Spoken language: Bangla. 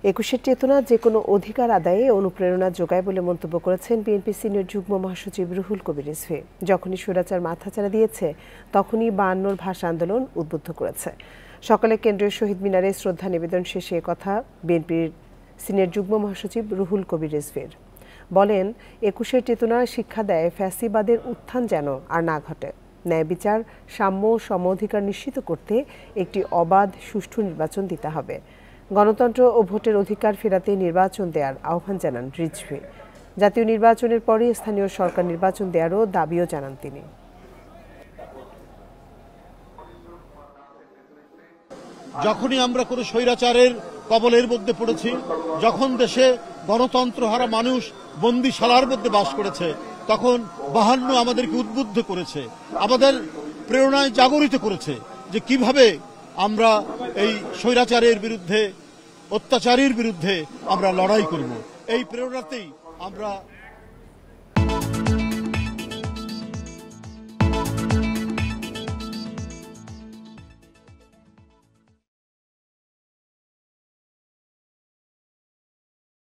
একুশের চেতনা যে কোনো অধিকার আদায়ে অনুপ্রেরণা যোগায় বলে মন্তব্য করেছেন বিএনপি সিনিয়র যুগ্ম মহাসচিব রুহুল কবির রিজভী। যখনই স্বৈরাচার মাথাচাড়া দিয়েছে তখনই 52 ভাষা আন্দোলন উদ্বুদ্ধ করেছে। সকালে কেন্দ্রীয় শহীদ মিনারে শ্রদ্ধা নিবেদন শেষে কথা বিএনপির সিনিয়র যুগ্ম মহাসচিব রুহুল কবির রিজভীর। বলেন, একুশের চেতনা শিক্ষা দেয় ফ্যাসিবাদের উত্থান যেন আর না ঘটে। ন্যায় বিচার, সাম্য, সম অধিকার নিশ্চিত করতে একটি অবাধ সুষ্ঠু নির্বাচন দিতে হবে। গণতন্ত্র ও ভোটের অধিকার ফেরাতে নির্বাচন দেওয়ার আহ্বান জানান রিজভী। জাতীয় নির্বাচনের পরে স্থানীয় সরকার নির্বাচন দেওয়ারও দাবিও জানান তিনি। যখনই আমরা কোনো স্বৈরাচারের কবলের মধ্যে পড়েছি, যখন দেশে গণতন্ত্র হারা মানুষ বন্দিশালার মধ্যে বাস করেছে, তখন 52 আমাদেরকে উদ্বুদ্ধ করেছে, আমাদের প্রেরণায় জাগরিত করেছে যে কিভাবে আমরা এই স্বৈরাচারের বিরুদ্ধে, অত্যাচারের বিরুদ্ধে আমরা লড়াই করব। এই প্রেরণাতেই আমরা